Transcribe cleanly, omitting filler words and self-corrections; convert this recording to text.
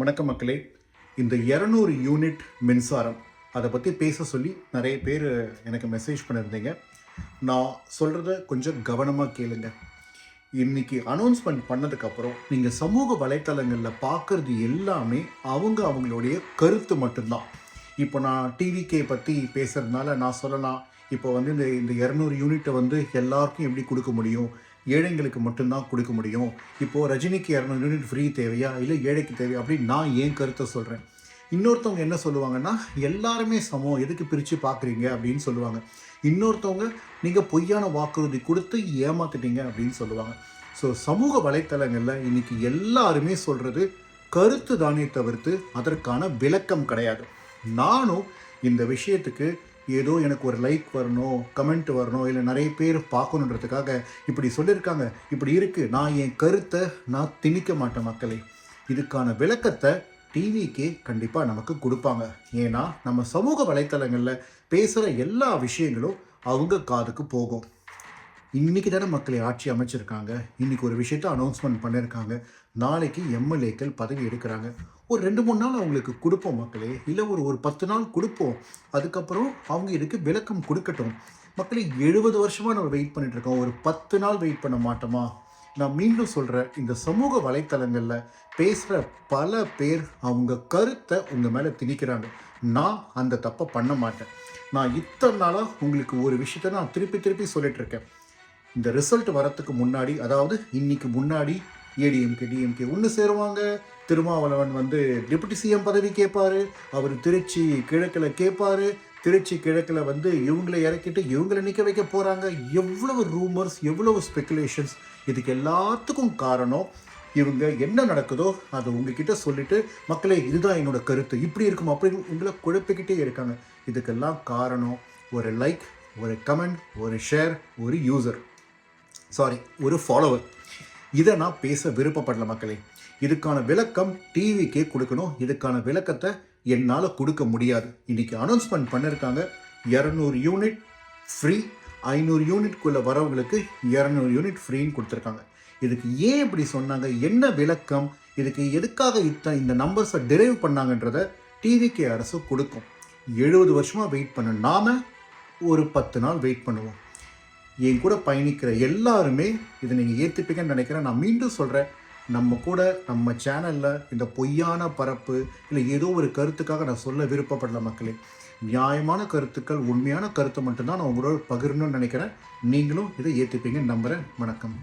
வணக்கம் மக்களே. இந்த 200 யூனிட் மின்சாரம் அதை பற்றி பேச சொல்லி நிறைய பேர் எனக்கு மெசேஜ் பண்ணியிருந்தீங்க. நான் சொல்கிறத கொஞ்சம் கவனமாக கேளுங்க. இன்றைக்கி அனௌன்ஸ்மெண்ட் பண்ணதுக்கப்புறம் நீங்கள் சமூக வலைத்தளங்களில் பார்க்குறது எல்லாமே அவங்களுடைய கருத்து மட்டும்தான். இப்போ நான் டிவிகே பற்றி பேசுகிறதுனால நான் சொல்லலாம், இப்போ வந்து இந்த 200 யூனிட்டை வந்து எல்லாருக்கும் எப்படி கொடுக்க முடியும், ஏழைங்களுக்கு மட்டும்தான் கொடுக்க முடியும், இப்போது ரஜினிக்கு 200 யூனிட் ஃப்ரீ தேவையா இல்லை ஏழைக்கு தேவையா அப்படின்னு நான் ஏன் கருத்தை சொல்கிறேன். இன்னொருத்தவங்க என்ன சொல்லுவாங்கன்னா, எல்லாருமே சமம், எதுக்கு பிரித்து பார்க்குறீங்க அப்படின்னு சொல்லுவாங்க. இன்னொருத்தவங்க நீங்கள் பொய்யான வாக்குறுதி கொடுத்து ஏமாத்திட்டீங்க அப்படின்னு சொல்லுவாங்க. ஸோ சமூக வலைத்தளங்களில் இன்றைக்கி எல்லாருமே சொல்கிறது கருத்து தானே தவிர்த்து அதற்கான விளக்கம் கிடையாது. நானும் இந்த விஷயத்துக்கு ஏதோ எனக்கு ஒரு லைக் வரணும், கமெண்ட் வரணும், இல்லை நிறைய பேர் பார்க்கணுன்றதுக்காக இப்படி சொல்லியிருக்காங்க, இப்படி இருக்குது, நான் என் கருத்தை நான் திணிக்க மாட்டேன் மக்களே. இதுக்கான விளக்கத்தை டிவிக்கே கண்டிப்பாக நமக்கு கொடுப்பாங்க. ஏன்னா நம்ம சமூக வலைத்தளங்களில் பேசுகிற எல்லா விஷயங்களும் அவங்க காதுக்கு போகும். இன்றைக்கி தானே மக்களை ஆட்சி அமைச்சிருக்காங்க, இன்றைக்கி ஒரு விஷயத்த அனௌன்ஸ்மெண்ட் பண்ணியிருக்காங்க, நாளைக்கு எம்எல்ஏக்கள் பதவி எடுக்கிறாங்க. ஒரு 2-3 நாள் அவங்களுக்கு கொடுப்போம் மக்களே, இல்லை ஒரு 10 நாள் கொடுப்போம். அதுக்கப்புறம் அவங்க இதுக்கு விளக்கம் கொடுக்கட்டும். மக்களே, 70 வருஷமாக நம்ம வெயிட் பண்ணிகிட்ருக்கோம், ஒரு 10 நாள் வெயிட் பண்ண மாட்டோமா? நான் மீண்டும் சொல்கிறேன், இந்த சமூக வலைத்தளங்களில் பேசுகிற பல பேர் அவங்க கருத்தை உங்கள் மேலே திணிக்கிறாங்க. நான் அந்த தப்பை பண்ண மாட்டேன். நான் இத்தனை நாளாக உங்களுக்கு ஒரு விஷயத்த நான் திருப்பி சொல்லிகிட்ருக்கேன். இந்த ரிசல்ட் வரத்துக்கு முன்னாடி, அதாவது இன்னைக்கு முன்னாடி ஏடிஎம்கே டிஎம்கே ஒன்று சேருவாங்க. திருமாவளவன் வந்து டெபுட்டி சிஎம் பதவி கேட்பார். அவர் திருச்சி கிழக்கில் கேட்பார். திருச்சி கிழக்கில் வந்து இவங்களை இறக்கிட்டு இவங்களை நிற்க வைக்க போகிறாங்க. எவ்வளவு ரூமர்ஸ், எவ்வளவு ஸ்பெக்குலேஷன்ஸ். இதுக்கு எல்லாத்துக்கும் காரணம் இவங்க என்ன நடக்குதோ அதை உங்ககிட்ட சொல்லிவிட்டு, மக்களே இதுதான் என்னோட கருத்து, இப்படி இருக்கும் அப்படின்னு உங்களை குழப்பிக்கிட்டே இருக்காங்க. இதுக்கெல்லாம் காரணம் ஒரு லைக், ஒரு கமெண்ட், ஒரு ஷேர், ஒரு ஃபாலோவர். இதை நான் பேச விருப்பப்படல மக்களே. இதுக்கான விளக்கம் டிவிக்கே கொடுக்கணும். இதுக்கான விளக்கத்தை என்னால் கொடுக்க முடியாது. இன்றைக்கி அனௌன்ஸ்மெண்ட் பண்ணியிருக்காங்க, 200 யூனிட் ஃப்ரீ, 500 யூனிட்குள்ளே வரவங்களுக்கு 200 யூனிட் ஃப்ரீன்னு கொடுத்துருக்காங்க. இதுக்கு ஏன் இப்படி சொன்னாங்க, என்ன விளக்கம், இதுக்கு எதுக்காக இந்த நம்பர்ஸை டெரைவ் பண்ணாங்கன்றதை டிவிகே அரசு கொடுக்கும். 70 வருஷமாக வெயிட் பண்ண நாம் ஒரு 10 நாள் வெயிட் பண்ணுவோம். என் கூட பயணிக்கிற எல்லாருமே இதை நீங்கள் ஏற்றுப்பீங்கன்னு நினைக்கிறேன். நான் மீண்டும் சொல்கிறேன், நம்ம கூட நம்ம சேனலில் இந்த பொய்யான பரப்பு இல்லை ஏதோ ஒரு கருத்துக்காக நான் சொல்ல விருப்பப்படல மக்களே. நியாயமான கருத்துக்கள், உண்மையான கருத்தை மட்டும்தான் நான் உங்களோட பகிரணும்னு நினைக்கிறேன். நீங்களும் இதை ஏற்றுப்பீங்கன்னு நம்புகிறேன். வணக்கம்.